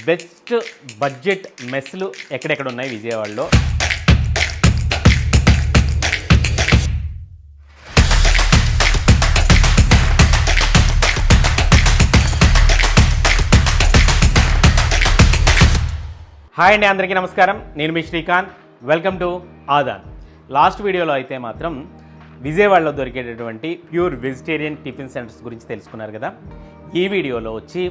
Best budget మెస్లు ఎక్కడెక్కడ ఉన్నాయి విజయవాడలో. హాయ్ అండి, అందరికీ నమస్కారం. నేను మీ శ్రీకాంత్. వెల్కమ్ టు ఆదాన్. లాస్ట్ వీడియోలో అయితే మాత్రం విజయవాడలో దొరికేటటువంటి ప్యూర్ వెజిటేరియన్ టిఫిన్ సెంటర్స్ గురించి తెలుసుకున్నారు కదా. ఈ వీడియోలో వచ్చి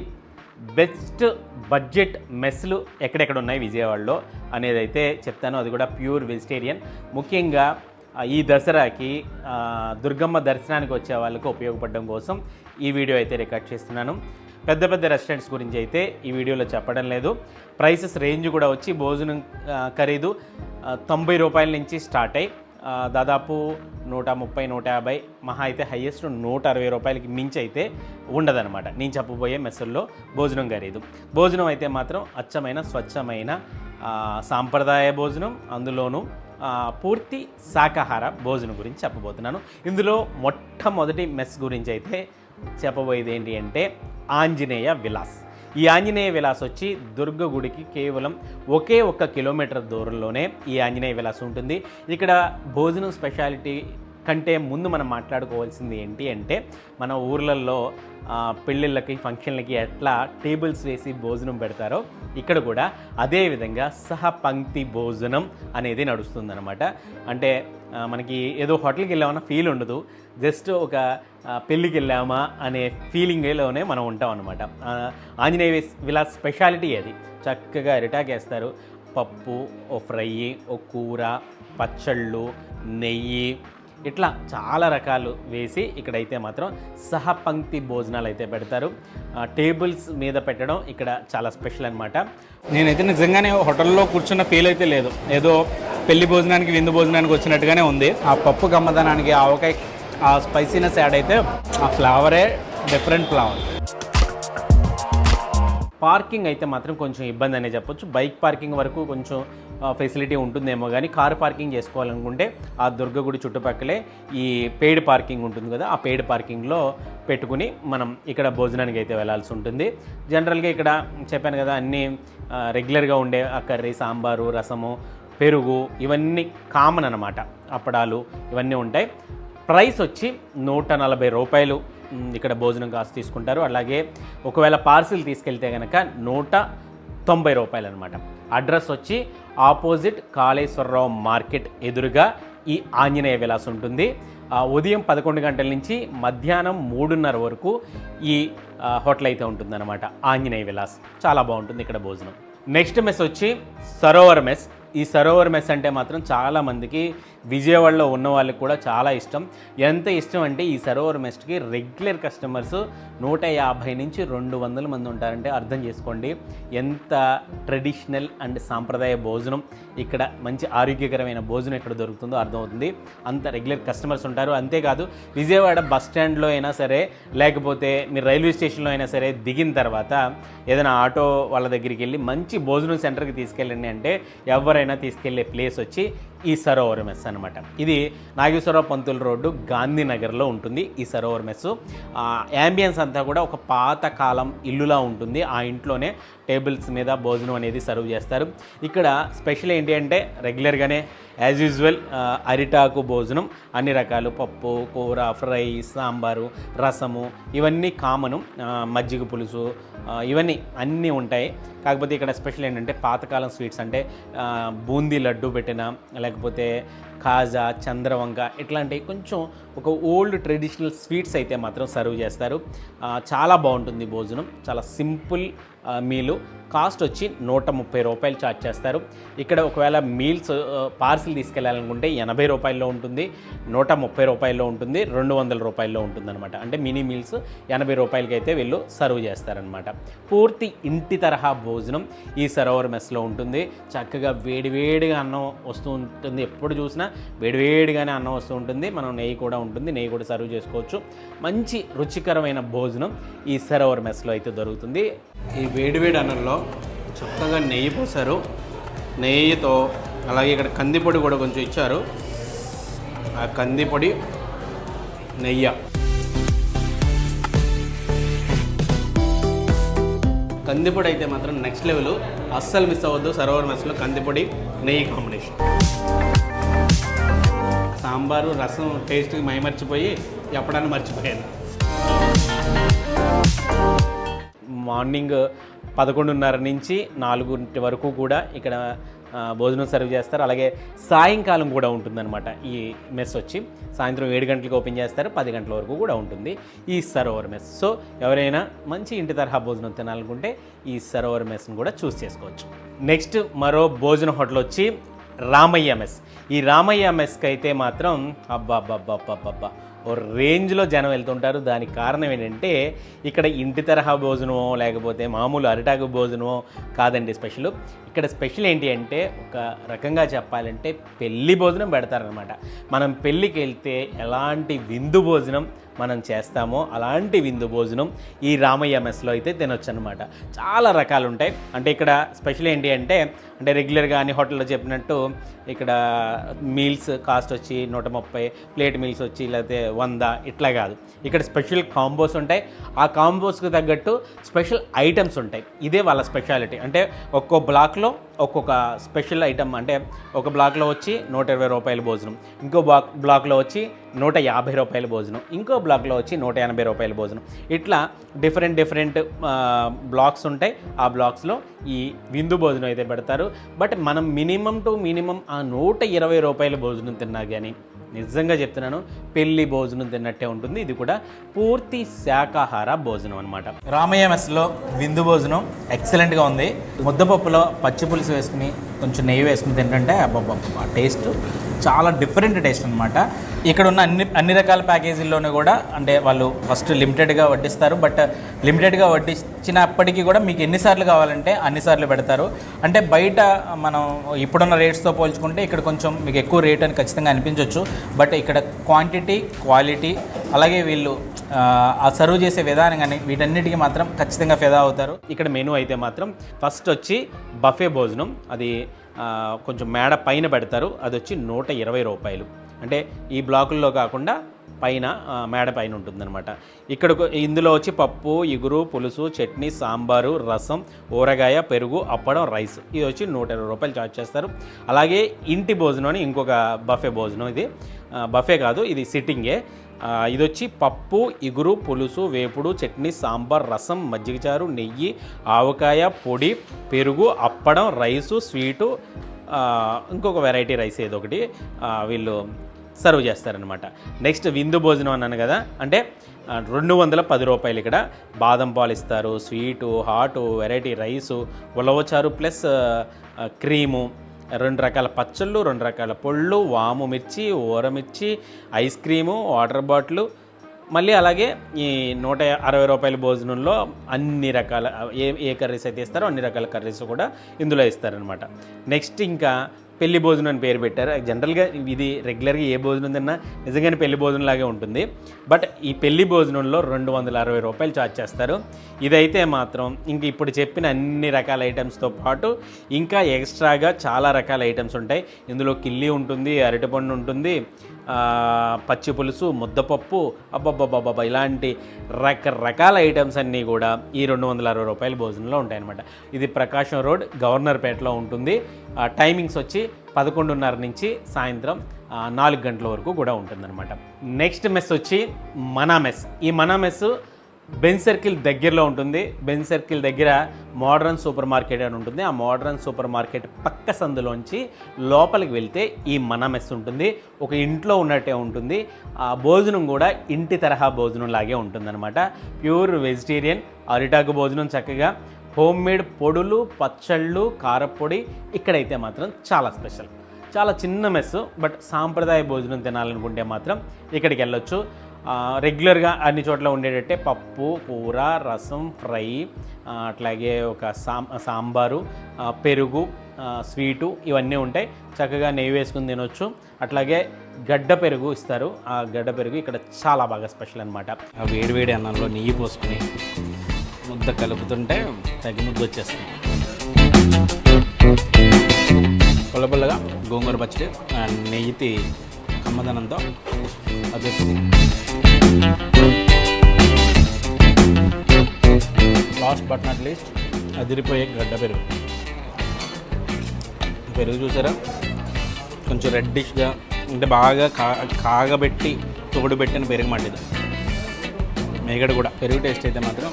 బెస్ట్ బడ్జెట్ మెస్లు ఎక్కడెక్కడ ఉన్నాయి విజయవాడలో అనేది అయితే చెప్తాను. అది కూడా ప్యూర్ వెజిటేరియన్. ముఖ్యంగా ఈ దసరాకి దుర్గమ్మ దర్శనానికి వచ్చే వాళ్ళకు ఉపయోగపడడం కోసం ఈ వీడియో అయితే రికార్డ్ చేస్తున్నాను. పెద్ద పెద్ద రెస్టారెంట్స్ గురించి అయితే ఈ వీడియోలో చెప్పడం లేదు. ప్రైసెస్ రేంజ్ కూడా వచ్చి భోజనం ఖరీదు 90 రూపాయల నుంచి స్టార్ట్ అయ్యి దాదాపు 130, 150, మహా అయితే హయ్యెస్ట్ 160 రూపాయలకి మించి అయితే ఉండదన్నమాట నేను చెప్పబోయే మెస్సుల్లో భోజనం ఖరీదు. భోజనం అయితే మాత్రం అచ్చమైన స్వచ్ఛమైన సాంప్రదాయ భోజనం, అందులోనూ పూర్తి శాకాహార భోజనం గురించి చెప్పబోతున్నాను. ఇందులో మొట్టమొదటి మెస్ గురించి అయితే చెప్పబోయేది ఏంటి అంటే ఆంజనేయ విలాస్. ఈ ఆంజనేయ విలాస్ వచ్చి దుర్గ గుడికి కేవలం ఒకే 1 కిలోమీటర్ దూరంలోనే ఈ ఆంజనేయ విలాస్ ఉంటుంది. ఇక్కడ భోజనం స్పెషాలిటీ కంటే ముందు మనం మాట్లాడుకోవాల్సింది ఏంటి అంటే మన ఊర్లలో పెళ్ళిళ్ళకి, ఫంక్షన్లకి ఎట్లా టేబుల్స్ వేసి భోజనం పెడతారో ఇక్కడ కూడా అదే విధంగా సహపంక్తి భోజనం అనేది నడుస్తుందన్నమాట. అంటే మనకి ఏదో హోటల్కి వెళ్ళామన్నా ఫీల్ ఉండదు, జస్ట్ ఒక పెళ్ళికి వెళ్ళామా అనే ఫీలింగ్లోనే మనం ఉంటాం అన్నమాట. ఆంజనేయ విలాస్ స్పెషాలిటీ అది. చక్కగా అరిటాకు వేస్తారు, పప్పు, ఓ ఫ్రై, ఓ కూర, పచ్చళ్ళు, నెయ్యి, ఇట్లా చాలా రకాలు వేసి ఇక్కడైతే మాత్రం సహపంక్తి భోజనాలు అయితే పెడతారు. టేబుల్స్ మీద పెట్టడం ఇక్కడ చాలా స్పెషల్ అనమాట. నేనైతే నిజంగానే హోటల్లో కూర్చున్న ఫీల్ అయితే లేదు, ఏదో పెళ్లి భోజనానికి, విందు భోజనానికి వచ్చినట్టుగానే ఉంది. ఆ పప్పు గమ్మదనానికి, ఆవకాయ ఆ స్పైసీనెస్ యాడ్ అయితే ఆ ఫ్లేవరే డిఫరెంట్ ఫ్లేవర్. పార్కింగ్ అయితే మాత్రం కొంచెం ఇబ్బంది అనే చెప్పొచ్చు. బైక్ పార్కింగ్ వరకు కొంచెం ఫెసిలిటీ ఉంటుందేమో, కానీ కార్ పార్కింగ్ చేసుకోవాలనుకుంటే ఆ దుర్గగుడి చుట్టుపక్కలే ఈ పెయిడ్ పార్కింగ్ ఉంటుంది కదా, ఆ పెయిడ్ పార్కింగ్లో పెట్టుకుని మనం ఇక్కడ భోజనానికి అయితే వెళ్ళాల్సి ఉంటుంది. జనరల్గా ఇక్కడ చెప్పాను కదా, అన్నీ రెగ్యులర్గా ఉండే కర్రీ, సాంబారు, రసము, పెరుగు ఇవన్నీ కామన్ అన్నమాట. అప్పడాలు ఇవన్నీ ఉంటాయి. ప్రైస్ వచ్చి 140 రూపాయలు ఇక్కడ భోజనం కాస్ట్ తీసుకుంటారు. అలాగే ఒకవేళ పార్సిల్ తీసుకెళ్తే కనుక 190 రూపాయలు అనమాట. అడ్రస్ వచ్చి ఆపోజిట్ కాళేశ్వరరావు మార్కెట్ ఎదురుగా ఈ ఆంజనేయ విలాస్ ఉంటుంది. ఉదయం 11 గంటల నుంచి మధ్యాహ్నం 3:30 వరకు ఈ హోటల్ అయితే ఉంటుందన్నమాట. ఆంజనేయ విలాస్ చాలా బాగుంటుంది ఇక్కడ భోజనం. నెక్స్ట్ మెస్ వచ్చి సరోవర్ మెస్. ఈ సరోవర్ మెస్ అంటే మాత్రం చాలామందికి విజయవాడలో ఉన్న వాళ్ళకి కూడా చాలా ఇష్టం. ఎంత ఇష్టం అంటే ఈ సరోవర్ మెస్కి రెగ్యులర్ కస్టమర్స్ 150 నుంచి 200 మంది ఉంటారంటే అర్థం చేసుకోండి ఎంత ట్రెడిషనల్ అండ్ సాంప్రదాయ భోజనం ఇక్కడ, మంచి ఆరోగ్యకరమైన భోజనం ఇక్కడ దొరుకుతుందో అర్థమవుతుంది. అంత రెగ్యులర్ కస్టమర్స్ ఉంటారు. అంతేకాదు విజయవాడ బస్ స్టాండ్లో అయినా సరే, లేకపోతే మీరు రైల్వే స్టేషన్లో అయినా సరే దిగిన తర్వాత ఏదైనా ఆటో వాళ్ళ దగ్గరికి వెళ్ళి మంచి భోజనం సెంటర్కి తీసుకెళ్ళండి అంటే ఎవరైనా తీసుకెళ్లే ప్లేస్ వచ్చి ఈ సరోవర్ మెస్ అనమాట. ఇది నాగేశ్వరరావు పంతుల రోడ్డు, గాంధీనగర్లో ఉంటుంది ఈ సరోవర్ మెస్. యాంబియన్స్ అంతా కూడా ఒక పాతకాలం ఇల్లులా ఉంటుంది. ఆ ఇంట్లోనే టేబుల్స్ మీద భోజనం అనేది సర్వ్ చేస్తారు. ఇక్కడ స్పెషల్ ఏంటి అంటే రెగ్యులర్గానే యాజ్ యూజువల్ అరిటాకు భోజనం, అన్ని రకాలు పప్పు, కూర, ఫ్రై, సాంబారు, రసము ఇవన్నీ కామను, మజ్జిగ పులుసు ఇవన్నీ అన్నీ ఉంటాయి. కాకపోతే ఇక్కడ స్పెషల్ ఏంటంటే పాతకాలం స్వీట్స్ అంటే బూందీ లడ్డు పెట్టిన, లేకపోతే కాజా, చంద్రవంక ఇట్లాంటి కొంచెం ఒక ఓల్డ్ ట్రెడిషనల్ స్వీట్స్ అయితే మాత్రం సర్వ్ చేస్తారు. చాలా బాగుంటుంది భోజనం. చాలా సింపుల్ మీలు. కాస్ట్ వచ్చి 130 రూపాయలు ఛార్జ్ చేస్తారు. ఇక్కడ ఒకవేళ మీల్స్ పార్సిల్ తీసుకెళ్ళాలనుకుంటే 80 రూపాయల్లో ఉంటుంది, 130 రూపాయల్లో ఉంటుంది, 200 రూపాయల్లో ఉంటుంది అనమాట. అంటే మినీ మీల్స్ 80 రూపాయలకి అయితే వీళ్ళు సర్వ్ చేస్తారనమాట. పూర్తి ఇంటి తరహా భోజనం ఈ సరోవర్ మెస్లో ఉంటుంది. చక్కగా వేడివేడిగా అన్నం వస్తూ ఉంటుంది. ఎప్పుడు చూసినా వేడివేడిగానే అన్నం వస్తూ ఉంటుంది. మనం నెయ్యి కూడా ఉంటుంది, నెయ్యి కూడా సర్వ్ చేసుకోవచ్చు. మంచి రుచికరమైన భోజనం ఈ సరోవర్ మెస్లో అయితే దొరుకుతుంది. ఈ వేడివేడి అన్నంలో చక్కగా నెయ్యి పోసారు. నెయ్యితో అలాగే ఇక్కడ కందిపొడి కూడా కొంచెం ఇచ్చారు. ఆ కందిపొడి, నెయ్యి కందిపొడి అయితే మాత్రం నెక్స్ట్ లెవెల్, అస్సలు మిస్ అవ్వద్దు. సరోవర్ మెస్లో కందిపొడి నెయ్యి కాంబినేషన్. సాంబారు రసం టేస్ట్ మైమర్చిపోయి ఎప్పుడన్నా మర్చిపోయాను. మార్నింగ్ 11:30 నుంచి 4 వరకు కూడా ఇక్కడ భోజనం సర్వ్ చేస్తారు. అలాగే సాయంకాలం కూడా ఉంటుందన్నమాట. ఈ మెస్ వచ్చి సాయంత్రం 7 గంటలకు ఓపెన్ చేస్తారు, 10 గంటల వరకు కూడా ఉంటుంది ఈ సరోవర్ మెస్. సో ఎవరైనా మంచి ఇంటి తరహా భోజనం తినాలనుకుంటే ఈ సరోవర్ మెస్ని కూడా చూస్ చేసుకోవచ్చు. నెక్స్ట్ మరో భోజన హోటల్ వచ్చి రామయ్య మెస్. ఈ రామయ్య మెస్కి అయితే మాత్రం అబ్బా ఓ రేంజ్లో జనం వెళ్తుంటారు. దానికి కారణం ఏంటంటే ఇక్కడ ఇంటి తరహా భోజనమో లేకపోతే మామూలు అరిటాకు భోజనమో కాదండి స్పెషల్. ఇక్కడ స్పెషల్ ఏంటి అంటే ఒక రకంగా చెప్పాలంటే పెళ్లి భోజనం పెడతారనమాట. మనం పెళ్ళికి వెళ్తే ఎలాంటి విందు భోజనం మనం చేస్తామో అలాంటి విందు భోజనం ఈ రామయ్య మెస్లో అయితే తినొచ్చు అనమాట. చాలా రకాలు ఉంటాయి. అంటే ఇక్కడ స్పెషల్ ఏంటి అంటే రెగ్యులర్గా అన్ని హోటల్లో చెప్పినట్టు ఇక్కడ మీల్స్ కాస్ట్ వచ్చి 130, ప్లేట్ మీల్స్ వచ్చి లేకపోతే 100 ఇట్లా కాదు. ఇక్కడ స్పెషల్ కాంబోస్ ఉంటాయి. ఆ కాంబోస్కి తగ్గట్టు స్పెషల్ ఐటమ్స్ ఉంటాయి. ఇదే వాళ్ళ స్పెషాలిటీ. అంటే ఒక్కో బ్లాక్లో ఒక్కొక్క స్పెషల్ ఐటమ్. అంటే ఒక బ్లాక్లో వచ్చి 120 రూపాయల భోజనం, ఇంకో బ్లాక్లో వచ్చి 150 రూపాయల భోజనం, ఇంకో బ్లాక్లో వచ్చి 180 రూపాయల భోజనం. ఇట్లా డిఫరెంట్ బ్లాక్స్ ఉంటాయి. ఆ బ్లాక్స్లో ఈ విందు భోజనం అయితే పెడతారు. బట్ మనం మినిమం ఆ 120 రూపాయల భోజనం తిన్నా కానీ నిజంగా చెప్తున్నాను పెళ్లి భోజనం తిన్నట్టే ఉంటుంది. ఇది కూడా పూర్తి శాకాహార భోజనం అనమాట. రామయ్య మెస్లో విందు భోజనం ఎక్సలెంట్గా ఉంది. ముద్దపప్పులో పచ్చి పులుసు వేసుకుని కొంచెం నెయ్యి వేసుకుని తింటుంటే అబ్బబ్బబ్బా టేస్ట్ చాలా డిఫరెంట్ టేస్ట్ అనమాట. ఇక్కడ ఉన్న అన్ని రకాల ప్యాకేజీల్లోనూ కూడా అంటే వాళ్ళు ఫస్ట్ లిమిటెడ్గా వడ్డిస్తారు. బట్ లిమిటెడ్గా వడ్డించినప్పటికీ కూడా మీకు ఎన్నిసార్లు కావాలంటే అన్నిసార్లు పెడతారు. అంటే బయట మనం ఇప్పుడున్న రేట్స్తో పోల్చుకుంటే ఇక్కడ కొంచెం మీకు ఎక్కువ రేట్ అని ఖచ్చితంగా అనిపించవచ్చు. బట్ ఇక్కడ క్వాంటిటీ, క్వాలిటీ, అలాగే వీళ్ళు ఆ సర్వ్ చేసే విధానం కానీ వీటన్నిటికీ మాత్రం ఖచ్చితంగా ఫిదా అవుతారు. ఇక్కడ మెనూ అయితే మాత్రం ఫస్ట్ వచ్చి బఫే భోజనం. అది కొంచెం మేడ పైన పెడతారు. అది వచ్చి 120 రూపాయలు. అంటే ఈ బ్లాకుల్లో కాకుండా పైన మేడ పైన ఉంటుందన్నమాట. ఇక్కడ ఇందులో వచ్చి పప్పు, ఇగురు, పులుసు, చట్నీ, సాంబారు, రసం, ఊరగాయ, పెరుగు, అప్పడం, రైస్. ఇది వచ్చి 120 రూపాయలు ఛార్జ్ చేస్తారు. అలాగే ఇంటి భోజనం అని ఇంకొక బఫే భోజనం. ఇది బఫే కాదు, ఇది సిట్టింగే. ఇది వచ్చి పప్పు, ఇగురు, పులుసు, వేపుడు, చట్నీ, సాంబార్, రసం, మజ్జిగచారు, నెయ్యి, ఆవకాయ, పొడి, పెరుగు, అప్పడం, రైసు, స్వీటు, ఇంకొక వెరైటీ రైస్ ఏదో ఒకటి వీళ్ళు సర్వ్ చేస్తారనమాట. నెక్స్ట్ విందు భోజనం అన్నాను కదా, అంటే 210 రూపాయలు. ఇక్కడ బాదం పాలు ఇస్తారు, స్వీటు, హాటు, వెరైటీ రైసు, ఉలవచారు ప్లస్ క్రీము, 2 రకాల పచ్చళ్ళు, 2 రకాల పొళ్ళు, వాము మిర్చి, ఊరమిర్చి, ఐస్ క్రీము, వాటర్ బాటిల్. మళ్ళీ అలాగే ఈ 160 రూపాయల భోజనంలో అన్ని రకాల ఏ కర్రీస్ అయితే ఇస్తారో అన్ని రకాల కర్రీస్ కూడా ఇందులో ఇస్తారనమాట. నెక్స్ట్ ఇంకా పెళ్లి భోజనం అని పేరు పెట్టారు. జనరల్గా ఇది రెగ్యులర్గా ఏ భోజనం తిన్నా నిజంగానే పెళ్లి భోజనం లాగే ఉంటుంది. బట్ ఈ పెళ్లి భోజనంలో 260 రూపాయలు ఛార్జ్ చేస్తారు. ఇదైతే మాత్రం ఇంక ఇప్పుడు చెప్పిన అన్ని రకాల ఐటమ్స్తో పాటు ఇంకా ఎక్స్ట్రాగా చాలా రకాల ఐటమ్స్ ఉంటాయి. ఇందులో కిల్లి ఉంటుంది, అరటిపండు ఉంటుంది, పచ్చి పులుసు, ముద్దపప్పు, అబ్బబ్బబ్బబ్బా ఇలాంటి రకరకాల ఐటమ్స్ అన్నీ కూడా ఈ 260 రూపాయల భోజనంలో ఉంటాయన్నమాట. ఇది ప్రకాశం రోడ్, గవర్నర్పేటలో ఉంటుంది. టైమింగ్స్ వచ్చి 11:30 నుంచి సాయంత్రం 4 గంటల వరకు కూడా ఉంటుందన్నమాట. నెక్స్ట్ మెస్ వచ్చి మనా మెస్. ఈ మనా మెస్ బెంజ్ సర్కిల్ దగ్గరలో ఉంటుంది. బెంజ్ సర్కిల్ దగ్గర మోడ్రన్ సూపర్ మార్కెట్ అని ఉంటుంది. ఆ మోడ్రన్ సూపర్ మార్కెట్ పక్క సందులోంచి లోపలికి వెళ్తే ఈ మనా మెస్ ఉంటుంది. ఒక ఇంట్లో ఉన్నట్టే ఉంటుంది. ఆ భోజనం కూడా ఇంటి తరహా భోజనం లాగే ఉంటుందన్నమాట. ప్యూర్ వెజిటేరియన్ అరిటాకు భోజనం, చక్కగా హోమ్ మేడ్ పొడులు, పచ్చళ్ళు, కారపొడి. ఇక్కడైతే మాత్రం చాలా స్పెషల్. చాలా చిన్న మెస్, బట్ సాంప్రదాయ భోజనం తినాలనుకుంటే మాత్రం ఇక్కడికి వెళ్ళొచ్చు. రెగ్యులర్గా అన్ని చోట్ల ఉండేటట్టే పప్పు, కూర, రసం, ఫ్రై, అట్లాగే ఒక సాంబారు, పెరుగు, స్వీటు ఇవన్నీ ఉంటాయి. చక్కగా నెయ్యి వేసుకుని తినొచ్చు. అట్లాగే గడ్డ పెరుగు ఇస్తారు. ఆ గడ్డ పెరుగు ఇక్కడ చాలా బాగా స్పెషల్ అనమాట. ఆ వేడివేడి అన్నంలో నెయ్యి పోసుకుని ముద్ద కలుపుతుంటే తగ్గి ముద్ద వచ్చేస్తుంది. పుల్లపుల్లగా గోంగూర పచ్చడి నెయ్యి కమ్మదనంతో అది లాస్ట్ బట్ నాట్ లీస్ట్ అదిరిపోయే గడ్డ పెరుగు. పెరుగు చూసారా, కొంచెం రెడ్డిష్గా, అంటే బాగా కాగబెట్టి తోడుబెట్టిన పెరుగు మాట ఇది. మేగడ కూడా పెరుగు టేస్ట్ అయితే మాత్రం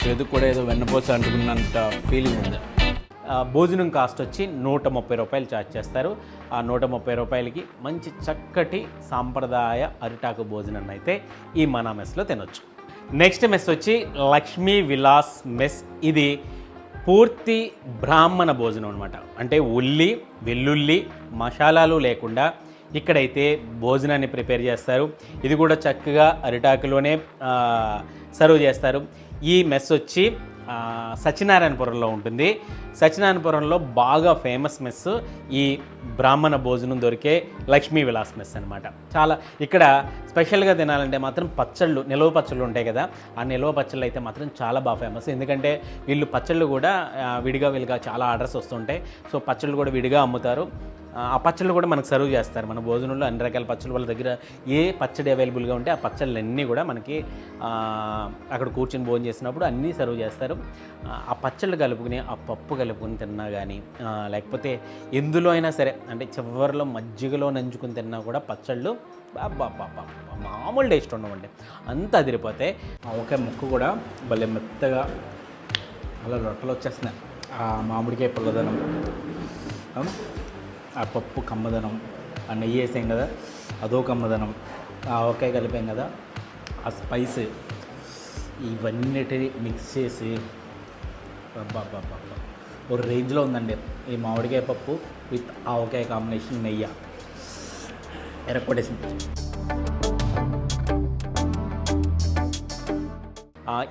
చేదుకు కూడా ఏదో వెన్నపోస అంటుకున్నంత ఫీలింగ్ ఉంది. భోజనం కాస్ట్ వచ్చి 130 రూపాయలు ఛార్జ్ చేస్తారు. ఆ 130 రూపాయలకి మంచి చక్కటి సాంప్రదాయ అరిటాకు భోజనం అయితే ఈ మనా మెస్లో తినొచ్చు. నెక్స్ట్ మెస్ వచ్చి లక్ష్మీ విలాస్ మెస్. ఇది పూర్తి బ్రాహ్మణ భోజనం అనమాట. అంటే ఉల్లి, వెల్లుల్లి, మసాలాలు లేకుండా ఇక్కడైతే భోజనాన్ని ప్రిపేర్ చేస్తారు. ఇది కూడా చక్కగా అరిటాకులోనే సర్వ్ చేస్తారు. ఈ మెస్ వచ్చి సత్యనారాయణపురంలో ఉంటుంది. సత్యనారాయణపురంలో బాగా ఫేమస్ మెస్ ఈ బ్రాహ్మణ భోజనం దొరికే లక్ష్మీ విలాస్ మెస్ అనమాట. చాలా ఇక్కడ స్పెషల్గా తినాలంటే మాత్రం పచ్చళ్ళు, నిల్వ పచ్చళ్ళు ఉంటాయి కదా, ఆ నిల్వ పచ్చళ్ళు అయితే మాత్రం చాలా బాగా ఫేమస్. ఎందుకంటే వీళ్ళు పచ్చళ్ళు కూడా విడిగా చాలా ఆర్డర్స్ వస్తుంటాయి. సో పచ్చళ్ళు కూడా విడిగా అమ్ముతారు. ఆ పచ్చళ్ళు కూడా మనకు సర్వ్ చేస్తారు. మన భోజనంలో అన్ని రకాల పచ్చళ్ళు, వాళ్ళ దగ్గర ఏ పచ్చడి అవైలబుల్గా ఉంటే ఆ పచ్చళ్ళు అన్నీ కూడా మనకి అక్కడ కూర్చొని భోజనం చేసినప్పుడు అన్నీ సర్వ్ చేస్తారు. ఆ పచ్చళ్ళు కలుపుకుని, ఆ పప్పు కలుపుకుని తిన్నా కానీ, లేకపోతే ఎందులో అయినా సరే, అంటే చివరిలో మజ్జిగలో నంచుకుని తిన్నా కూడా పచ్చళ్ళు మామూలు టేస్ట్ ఉండవండి, అంత అదిరిపోతాయి. ఒకే ముక్క కూడా భలే మెత్తగా అలా రొట్టెలు వచ్చేస్తున్నాయి. ఆ మామిడికాయ పుల్లదనం, ఆ పప్పు కమ్మదనం, ఆ నెయ్యి వేసాం కదా అదో కమ్మదనం, ఆ ఆవకాయ కలిపాం కదా ఆ స్పైస్, ఇవన్నిటిని మిక్స్ చేసి ఒక రేంజ్లో ఉందండి ఈ మామిడికాయ పప్పు విత్ ఆవకాయ కాంబినేషన్ నెయ్యి ఎరక్కొట్టేసింది.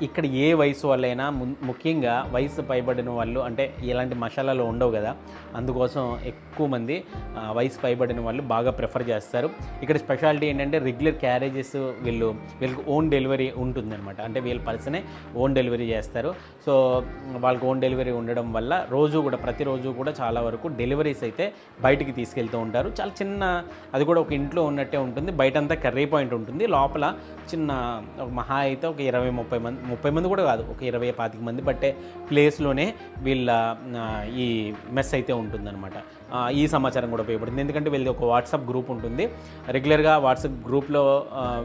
ఇక్కడ ఏ వయసు వాళ్ళైనా ముఖ్యంగా వయసు పైబడిన వాళ్ళు, అంటే ఇలాంటి మసాలాలు ఉండవు కదా, అందుకోసం ఎక్కువ మంది వయసు పైబడిన వాళ్ళు బాగా ప్రిఫర్ చేస్తారు. ఇక్కడ స్పెషాలిటీ ఏంటంటే రెగ్యులర్ క్యారేజెస్ వీళ్ళకి ఓన్ డెలివరీ ఉంటుందన్నమాట. అంటే వీళ్ళ పర్సనే ఓన్ డెలివరీ చేస్తారు. సో వాళ్ళకి ఓన్ డెలివరీ ఉండడం వల్ల ప్రతిరోజు కూడా చాలా వరకు డెలివరీస్ అయితే బయటికి తీసుకెళ్తూ ఉంటారు. చాలా చిన్న, అది కూడా ఒక ఇంట్లో ఉన్నట్టే ఉంటుంది. బయటంతా కర్రీ పాయింట్ ఉంటుంది, లోపల చిన్న మహా అయితే ఒక 20-30 మంది కూడా కాదు, ఒక 20-25 మంది పట్టే ప్లేస్లోనే వీళ్ళ ఈ మెస్ అయితే ఉంటుందన్నమాట. ఈ సమాచారం కూడా ఉపయోగపడుతుంది. ఎందుకంటే వీళ్ళది ఒక వాట్సాప్ గ్రూప్ ఉంటుంది. రెగ్యులర్గా వాట్సాప్ గ్రూప్లో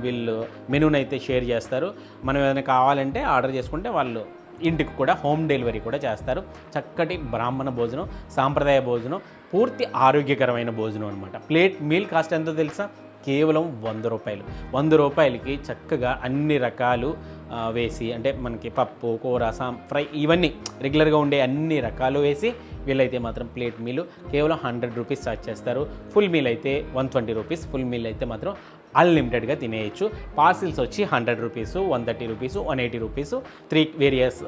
వీళ్ళు మెనూని అయితే షేర్ చేస్తారు. మనం ఏదైనా కావాలంటే ఆర్డర్ చేసుకుంటే వాళ్ళు ఇంటికి కూడా హోమ్ డెలివరీ కూడా చేస్తారు. చక్కటి బ్రాహ్మణ భోజనం, సాంప్రదాయ భోజనం, పూర్తి ఆరోగ్యకరమైన భోజనం అనమాట. ప్లేట్ మీల్ కాస్ట్ ఎంతో తెలుసా? కేవలం 100 రూపాయలు. 100 రూపాయలకి చక్కగా అన్ని రకాలు వేసి, అంటే మనకి పప్పు, కూర, ఫ్రై, ఇవన్నీ రెగ్యులర్గా ఉండే అన్ని రకాలు వేసి వీళ్ళైతే మాత్రం ప్లేట్ మీలు కేవలం 100 రూపీస్ ఛార్జ్ చేస్తారు. ఫుల్ మీల్ అయితే 120 రూపీస్. ఫుల్ మీల్ అయితే మాత్రం అన్లిమిటెడ్గా తినేయచ్చు. పార్సిల్స్ వచ్చి 100 rupees, 130 rupees, 180 rupees, 3 various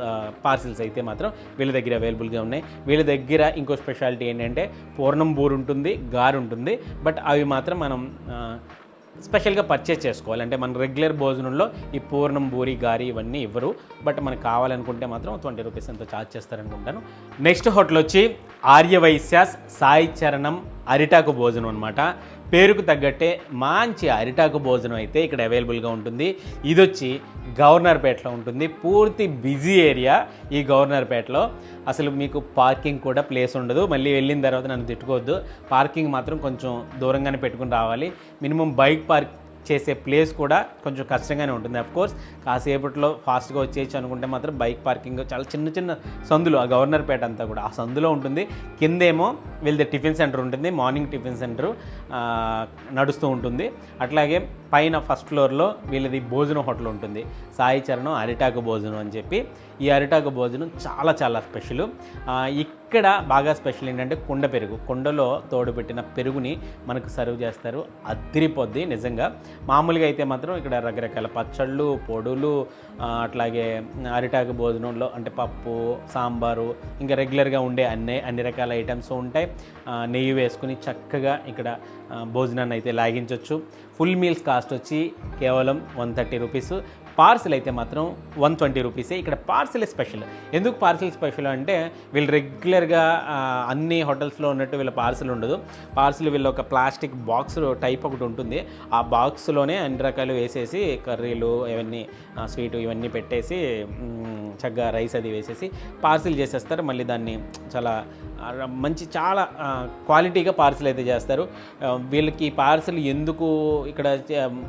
parcels అయితే మాత్రం వీళ్ళ దగ్గర అవైలబుల్గా ఉన్నాయి. వీళ్ళ దగ్గర ఇంకో స్పెషాలిటీ ఏంటంటే పూర్ణం బూరు ఉంటుంది, గారు ఉంటుంది. బట్ అవి మాత్రం మనం స్పెషల్గా పర్చేస్ చేసుకోవాలి. అంటే మన రెగ్యులర్ భోజనంలో ఈ పూర్ణం, బూరి, గారి ఇవన్నీ ఇవ్వరు. బట్ మనకు కావాలనుకుంటే మాత్రం 20 రూపీస్ ఎంతో ఛార్జ్ చేస్తారనుకుంటాను. నెక్స్ట్ హోటల్ వచ్చి ఆర్యవైశ్యాస్ సాయి చరణం అరిటాకు భోజనం అనమాట. పేరుకు తగ్గట్టే మంచి అరిటాకు భోజనం అయితే ఇక్కడ అవైలబుల్గా ఉంటుంది. ఇది వచ్చి గవర్నర్పేటలో ఉంటుంది. పూర్తి బిజీ ఏరియా ఈ గవర్నర్పేటలో. అసలు మీకు పార్కింగ్ కూడా ప్లేస్ ఉండదు. మళ్ళీ వెళ్ళిన తర్వాత నన్ను తిట్టుకోవద్దు, పార్కింగ్ మాత్రం కొంచెం దూరంగానే పెట్టుకుని రావాలి. మినిమం బైక్ పార్క్ చేసే ప్లేస్ కూడా కొంచెం కష్టంగానే ఉంటుంది. అఫ్కోర్స్ కాసేపట్లో ఫాస్ట్గా వచ్చేయచ్చు అనుకుంటే మాత్రం బైక్ పార్కింగ్ చాలా చిన్న సందులు, ఆ గవర్నర్పేట అంతా కూడా ఆ సందులో ఉంటుంది. కిందేమో వీళ్ళది టిఫిన్ సెంటర్ ఉంటుంది, మార్నింగ్ టిఫిన్ సెంటర్ నడుస్తూ ఉంటుంది. అట్లాగే పైన ఫస్ట్ ఫ్లోర్లో వీళ్ళది భోజనం హోటల్ ఉంటుంది, సాయి చరణం అరిటాకు భోజనం అని చెప్పి. ఈ అరిటాకు భోజనం చాలా స్పెషల్. ఇక్కడ బాగా స్పెషల్ ఏంటంటే కుండ పెరుగు, కుండలో తోడుపెట్టిన పెరుగుని మనకు సర్వ్ చేస్తారు. అదిరిపోద్ది నిజంగా. మామూలుగా అయితే మాత్రం ఇక్కడ రకరకాల పచ్చళ్ళు, పొడులు, అట్లాగే అరిటాకు భోజనంలో అంటే పప్పు, సాంబారు, ఇంకా రెగ్యులర్గా ఉండే అన్ని రకాల ఐటమ్స్ ఉంటాయి. నెయ్యి వేసుకుని చక్కగా ఇక్కడ భోజనాన్ని అయితే లాగించవచ్చు. ఫుల్ మీల్స్ కాస్ట్ వచ్చి కేవలం 130 రూపీస్. పార్సిల్ అయితే మాత్రం 120 రూపీసే. ఇక్కడ పార్సిల్ స్పెషల్. ఎందుకు పార్సిల్ స్పెషల్ అంటే వీళ్ళు రెగ్యులర్గా అన్ని హోటల్స్లో ఉన్నట్టు వీళ్ళ పార్సిల్ ఉండదు. పార్సిల్ వీళ్ళ ఒక ప్లాస్టిక్ బాక్స్ టైప్ ఒకటి ఉంటుంది. ఆ బాక్స్లోనే అన్ని రకాలు వేసేసి కర్రీలు ఇవన్నీ స్వీటు ఇవన్నీ పెట్టేసి చక్కగా రైస్ అది వేసేసి పార్సిల్ చేసేస్తారు. మళ్ళీ దాన్ని చాలా మంచి చాలా క్వాలిటీగా పార్సిల్ అయితే చేస్తారు. వీళ్ళకి పార్సిల్ ఎందుకు ఇక్కడ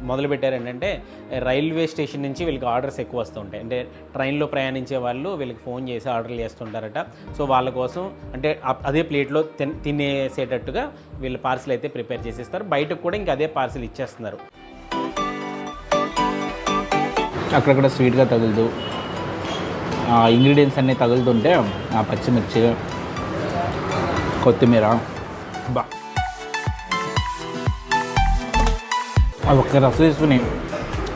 మొదలుపెట్టారు ఏంటంటే రైల్వే స్టేషన్ నుంచి వీళ్ళకి ఆర్డర్స్ ఎక్కువ వస్తూ ఉంటాయి. అంటే ట్రైన్లో ప్రయాణించే వాళ్ళు వీళ్ళకి ఫోన్ చేసి ఆర్డర్లు చేస్తుంటారట. సో వాళ్ళ కోసం అంటే అదే ప్లేట్లో తినేసేటట్టుగా వీళ్ళు పార్సిల్ అయితే ప్రిపేర్ చేసేస్తారు. బయటకు కూడా ఇంకా అదే పార్సిల్ ఇచ్చేస్తున్నారు. అక్కడక్కడ స్వీట్గా తగులుతూ ఇంగ్రీడియంట్స్ అన్నీ తగులుతుంటే ఆ పచ్చిమిర్చి కొత్తిమీర బా అది ఒక్క రసం తీసుకుని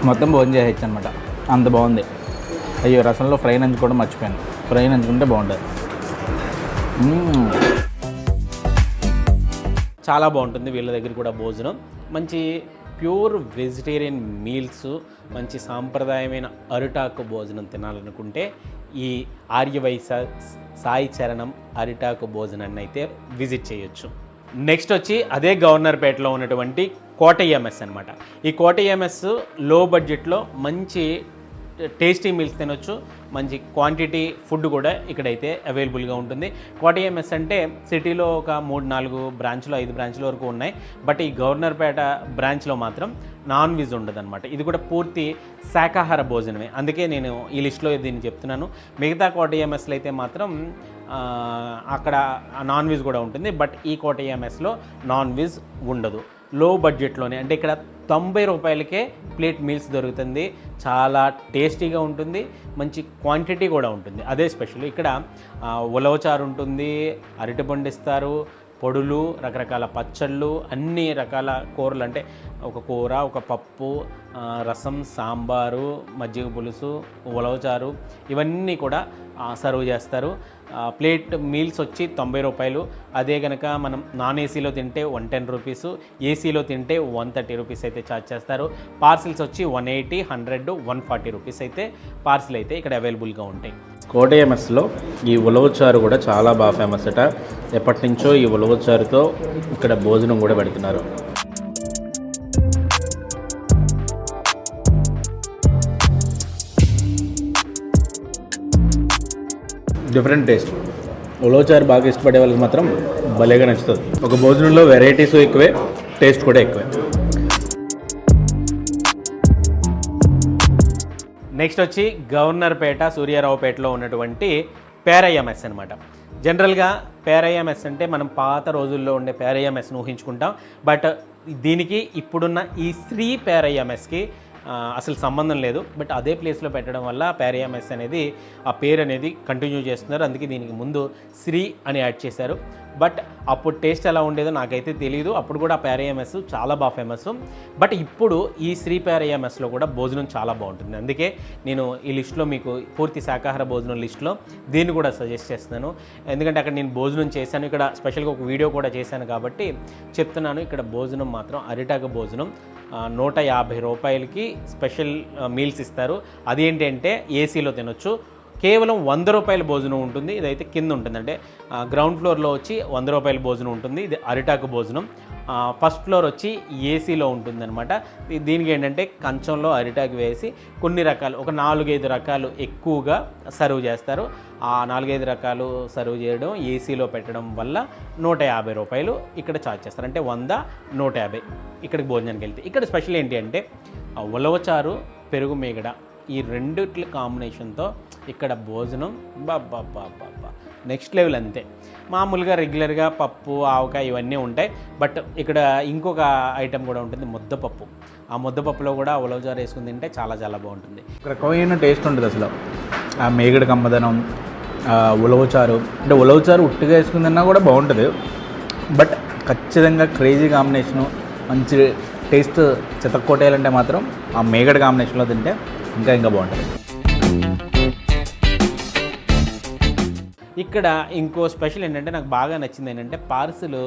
మొత్తం భోజనం చేయొచ్చు అనమాట. అంత బాగుంది. అయ్యో రసంలో ఫ్రై నంచుకోవడం మర్చిపోయాను. ఫ్రై నంచుకుంటే బాగుంటుంది. చాలా బాగుంటుంది వీళ్ళ దగ్గర కూడా భోజనం. మంచి ప్యూర్ వెజిటేరియన్ మీల్స్, మంచి సాంప్రదాయమైన అరిటాకు భోజనం తినాలనుకుంటే ఈ ఆర్యవైశ్య సాయి చరణం అరిటాకు భోజనాన్ని అయితే విజిట్ చేయొచ్చు. నెక్స్ట్ వచ్చి అదే గవర్నర్పేటలో ఉన్నటువంటి కోటయ్య మెస్ అనమాట. ఈ కోటయ్య మెస్ లో బడ్జెట్లో మంచి టేస్టీ మీల్స్ తినొచ్చు. మంచి క్వాంటిటీ ఫుడ్ కూడా ఇక్కడైతే అవైలబుల్గా ఉంటుంది. కోటయ్య మెస్ అంటే సిటీలో ఒక 3-4 బ్రాంచ్లు 5 బ్రాంచ్ల వరకు ఉన్నాయి. బట్ ఈ గవర్నర్పేట బ్రాంచ్లో మాత్రం నాన్ వెజ్ ఉండదు అనమాట. ఇది కూడా పూర్తి శాకాహార భోజనమే. అందుకే నేను ఈ లిస్ట్లో దీన్ని చెప్తున్నాను. మిగతా కోటయ్య మెస్లు అయితే మాత్రం అక్కడ నాన్ వెజ్ కూడా ఉంటుంది. బట్ ఈ కోటయ్య మెస్లో నాన్ వెజ్ ఉండదు. లో బడ్జెట్లోనే అంటే ఇక్కడ 90 రూపాయలకే ప్లేట్ మీల్స్ దొరుకుతుంది. చాలా టేస్టీగా ఉంటుంది. మంచి క్వాంటిటీ కూడా ఉంటుంది. అదే స్పెషల్. ఇక్కడ ఉలవచారు ఉంటుంది, అరటిపండు ఇస్తారు, పొడులు, రకరకాల పచ్చళ్ళు, అన్ని రకాల కూరలు అంటే ఒక కూర, ఒక పప్పు, రసం, సాంబారు, మజ్జిగ పులుసు, ఉలవచారు ఇవన్నీ కూడా సర్వ్ చేస్తారు. ప్లేట్ మీల్స్ వచ్చి 90 రూపాయలు. అదే కనుక మనం నాన్ ఏసీలో తింటే 110 రూపీసు, ఏసీలో తింటే 130 రూపీస్ అయితే ఛార్జ్ చేస్తారు. పార్సిల్స్ వచ్చి 180, 100, 140 రూపీస్ అయితే పార్సిల్ అయితే ఇక్కడ అవైలబుల్గా ఉంటాయి. కోటయ్య మెస్లో ఈ ఉలవచారు కూడా చాలా బాగా ఫేమస్ అట. ఎప్పటి నుంచో ఈ ఉలవచారుతో ఇక్కడ భోజనం కూడా పెడుతున్నారు. Different taste. ఉలవచారు బాగా ఇష్టపడే వాళ్ళకి మాత్రం భలేగా నచ్చుతుంది. ఒక భోజనంలో వెరైటీస్ ఎక్కువే, టేస్ట్ కూడా ఎక్కువే. నెక్స్ట్ వచ్చి గవర్నర్పేట సూర్యారావుపేటలో ఉన్నటువంటి పేరయ్య మెస్ అనమాట. జనరల్గా పేరయ్య మెస్ అంటే మనం పాత రోజుల్లో ఉండే పేరయ్య మెస్ను ఊహించుకుంటాం. బట్ దీనికి ఇప్పుడున్న ఈ శ్రీ పేరయ్య మెస్కి అసలు సంబంధం లేదు. బట్ అదే ప్లేస్లో పెట్టడం వల్ల పేరయ్య మెస్ అనేది ఆ పేరు అనేది కంటిన్యూ చేస్తున్నారు. అందుకే దీనికి ముందు శ్రీ అని యాడ్ చేశారు. బట్ అప్పుడు టేస్ట్ ఎలా ఉండేదో నాకైతే తెలియదు. అప్పుడు కూడా పేరయ్య మెస్ చాలా బాగా ఫేమస్. బట్ ఇప్పుడు ఈ శ్రీ పేరయ్య మెస్లో కూడా భోజనం చాలా బాగుంటుంది. అందుకే నేను ఈ లిస్ట్లో మీకు పూర్తి శాకాహార భోజనం లిస్ట్లో దీన్ని కూడా సజెస్ట్ చేస్తున్నాను. ఎందుకంటే అక్కడ నేను భోజనం చేశాను, ఇక్కడ స్పెషల్గా ఒక వీడియో కూడా చేశాను కాబట్టి చెప్తున్నాను. ఇక్కడ భోజనం మాత్రం అరిటాకు భోజనం 150 రూపాయలకి స్పెషల్ మీల్స్ ఇస్తారు. అదేంటంటే ఏసీలో తినొచ్చు. కేవలం 100 రూపాయల భోజనం ఉంటుంది. ఇదైతే కింద ఉంటుంది, అంటే గ్రౌండ్ ఫ్లోర్లో వచ్చి 100 రూపాయల భోజనం ఉంటుంది. ఇది అరిటాకు భోజనం. ఫస్ట్ ఫ్లోర్ వచ్చి ఏసీలో ఉంటుందన్నమాట. దీనికి ఏంటంటే కంచంలో అరిటాకు వేసి కొన్ని రకాలు ఒక 4-5 రకాలు ఎక్కువగా సర్వ్ చేస్తారు. ఆ 4-5 రకాలు సర్వ్ చేయడం ఏసీలో పెట్టడం వల్ల 150 రూపాయలు ఇక్కడ ఛార్జ్ చేస్తారు. అంటే 100, 150 ఇక్కడికి భోజనానికి వెళ్తే. ఇక్కడ స్పెషల్ ఏంటి అంటే ఉలవచారు, పెరుగు మేగడ ఈ రెండిట్ల కాంబినేషన్తో ఇక్కడ భోజనం బాబా నెక్స్ట్ లెవెల్. అంతే. మామూలుగా రెగ్యులర్గా పప్పు, ఆవకాయ ఇవన్నీ ఉంటాయి. బట్ ఇక్కడ ఇంకొక ఐటెం కూడా ఉంటుంది, ముద్దపప్పు. ఆ ముద్దపప్పులో కూడా ఉలవచారు వేసుకుని తింటే చాలా చాలా బాగుంటుంది. ఒక రకమైన టేస్ట్ ఉంటుంది అసలు. ఆ మేగడ కమ్మదనం, ఉలవచారు అంటే ఉలవచారు ఉట్టిగా వేసుకుని తిన్నా కూడా బాగుంటుంది. బట్ ఖచ్చితంగా క్రేజీ కాంబినేషను, మంచి టేస్ట్ చితక్కొట్టేయాలంటే మాత్రం ఆ మేగడ కాంబినేషన్లో తింటే ఇంకా బాగుంటుంది. ఇక్కడ ఇంకో స్పెషల్ ఏంటంటే నాకు బాగా నచ్చింది ఏంటంటే పార్సిల్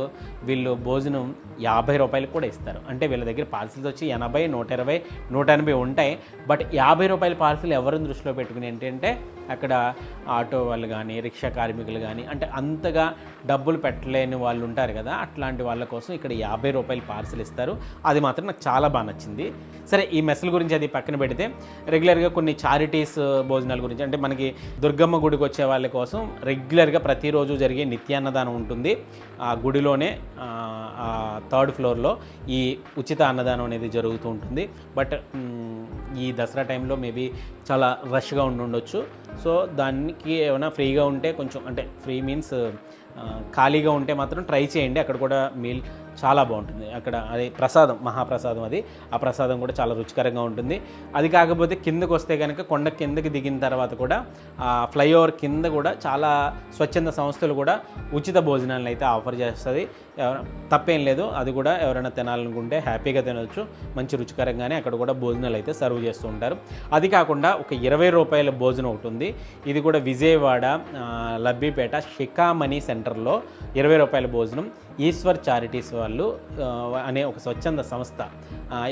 వీళ్ళు భోజనం 50 రూపాయలకు కూడా ఇస్తారు. అంటే వీళ్ళ దగ్గర పార్సిల్స్ వచ్చి 80, 120, 180 ఉంటాయి. బట్ 50 రూపాయల పార్సిల్ ఎవరిని దృష్టిలో పెట్టుకుని ఏంటంటే అక్కడ ఆటో వాళ్ళు కానీ, రిక్షా కార్మికులు కానీ, అంటే అంతగా డబ్బులు పెట్టలేని వాళ్ళు ఉంటారు కదా, అట్లాంటి వాళ్ళ కోసం ఇక్కడ 50 రూపాయల పార్సిల్ ఇస్తారు. అది మాత్రం నాకు చాలా బాగా నచ్చింది. సరే, ఈ మెస్సుల గురించి అది పక్కన పెడితే రెగ్యులర్గా కొన్ని చారిటీస్ భోజనాల గురించి, అంటే మనకి దుర్గమ్మ గుడికి వచ్చే వాళ్ళ కోసం రెగ్యులర్గా ప్రతిరోజు జరిగే నిత్యాన్నదానం ఉంటుంది. ఆ గుడిలోనే 3rd ఫ్లోర్లో ఈ ఉచిత అన్నదానం అనేది జరుగుతూ ఉంటుంది. బట్ ఈ దసరా టైంలో మేబీ చాలా రష్గా ఉండొచ్చు. సో దానికి ఏమైనా ఫ్రీగా ఉంటే కొంచెం, అంటే ఫ్రీ మీన్స్ ఖాళీగా ఉంటే మాత్రం ట్రై చేయండి. అక్కడ కూడా మీల్ చాలా బాగుంటుంది. అక్కడ అది ప్రసాదం, మహాప్రసాదం, అది ఆ ప్రసాదం కూడా చాలా రుచికరంగా ఉంటుంది. అది కాకపోతే కిందకు వస్తే కనుక కొండ కిందకి దిగిన తర్వాత కూడా ఆ ఫ్లైఓవర్ కింద కూడా చాలా స్వచ్ఛంద సంస్థలు కూడా ఉచిత భోజనాలను అయితే ఆఫర్ చేస్తుంది. తప్పేం లేదు, అది కూడా ఎవరైనా తినాలనుకుంటే హ్యాపీగా తినవచ్చు. మంచి రుచికరంగానే అక్కడ కూడా భోజనాలు అయితే సర్వ్ చేస్తూ ఉంటారు. అది కాకుండా ఒక 20 రూపాయల భోజనం ఒకటి ఉంది. ఇది కూడా విజయవాడ లబ్బిపేట శిఖామణి సెంటర్లో 20 రూపాయల భోజనం ఈశ్వర్ చారిటీస్ వాళ్ళు అనే ఒక స్వచ్ఛంద సంస్థ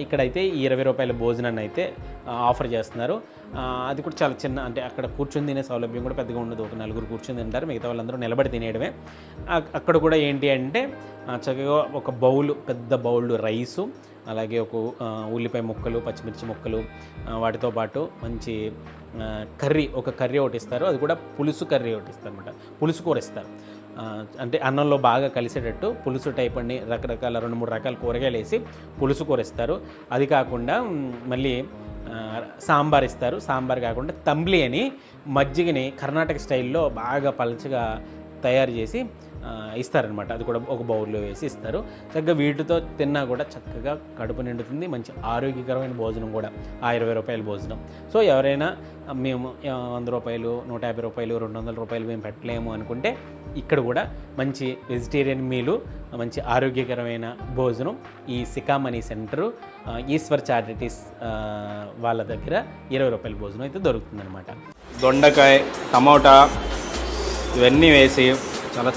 ఇక్కడైతే ఈ 20 రూపాయల భోజనాన్ని అయితే ఆఫర్ చేస్తున్నారు. అది కూడా చాలా చిన్న, అంటే అక్కడ కూర్చొని తినే సౌలభ్యం కూడా పెద్దగా ఉండదు. ఒక 4 కూర్చొని తింటారు, మిగతా వాళ్ళందరూ నిలబడి తినేయడమే. అక్కడ కూడా ఏంటి అంటే చక్కగా ఒక బౌల్, పెద్ద బౌల్ రైసు, అలాగే ఒక ఉల్లిపాయ ముక్కలు, పచ్చిమిర్చి ముక్కలు, వాటితో పాటు మంచి ఒక కర్రీ ఒకటి ఇస్తారు. అది కూడా పులుసు కర్రీ ఒకటి ఇస్తారు అనమాట. పులుసు కూర ఇస్తారు. అంటే అన్నంలో బాగా కలిసేటట్టు పులుసు టైప్ అన్ని రకరకాల 2-3 రకాల కూరగాయలు వేసి పులుసు కూర ఇస్తారు. అది కాకుండా మళ్ళీ సాంబార్ ఇస్తారు. సాంబార్ కాకుండా తంబ్లి అని మజ్జిగని కర్ణాటక స్టైల్లో బాగా పలచగా తయారు చేసి ఇస్తారనమాట. అది కూడా ఒక బౌల్లో వేసి ఇస్తారు. చక్కగా వీటితో తిన్నా కూడా చక్కగా కడుపు నిండుతుంది. మంచి ఆరోగ్యకరమైన భోజనం కూడా ఆ 20 రూపాయల భోజనం. సో ఎవరైనా మేము 100 రూపాయలు, 150 రూపాయలు, 200 రూపాయలు మేము పెట్టలేము అనుకుంటే ఇక్కడ కూడా మంచి వెజిటేరియన్ మీలు, మంచి ఆరోగ్యకరమైన భోజనం ఈ శిఖామణి సెంటరు ఈశ్వర్ చారిటీస్ వాళ్ళ దగ్గర 20 రూపాయల భోజనం అయితే దొరుకుతుందన్నమాట. దొండకాయ, టమోటా ఇవన్నీ వేసి చాలా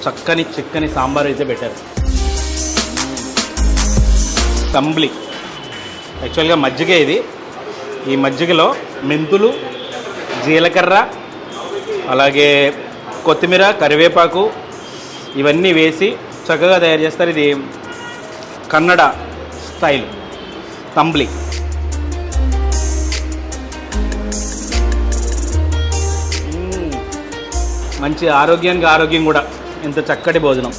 చిక్కని సాంబార్ అయితే పెట్టారు. తంబ్లి యాక్చువల్గా మజ్జిగ ఇది. ఈ మజ్జిగలో మెంతులు, జీలకర్ర, అలాగే కొత్తిమీర, కరివేపాకు ఇవన్నీ వేసి చక్కగా తయారు చేస్తారు. ఇది కన్నడ స్టైల్ తంబ్లి. మంచి ఆరోగ్యం కూడా. ఇంత చక్కటి భోజనం.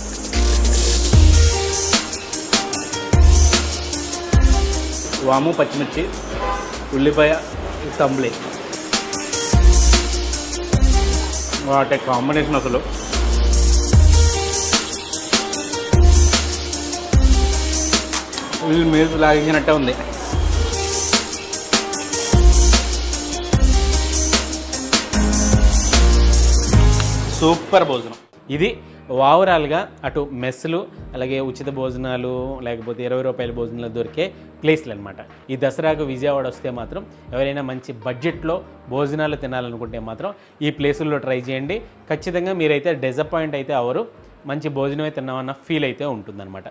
వాము, పచ్చిమిర్చి, ఉల్లిపాయ, తంబ్లి, వాటి కాంబినేషన్ అసలు మీరు లాగించినట్టే ఉంది. సూపర్ భోజనం. ఇది ఓవరాల్గా అటు మెస్సులు, అలాగే ఉచిత భోజనాలు, లేకపోతే 20 రూపాయల భోజనాలు దొరికే ప్లేస్లు అనమాట. ఈ దసరాకు విజయవాడ వస్తే మాత్రం ఎవరైనా మంచి బడ్జెట్లో భోజనాలు తినాలనుకుంటే మాత్రం ఈ ప్లేసుల్లో ట్రై చేయండి. ఖచ్చితంగా మీరైతే డిసప్పాయింట్ అయితే అవరు. మంచి భోజనమే తిన్నామన్న ఫీల్ అయితే ఉంటుందన్నమాట.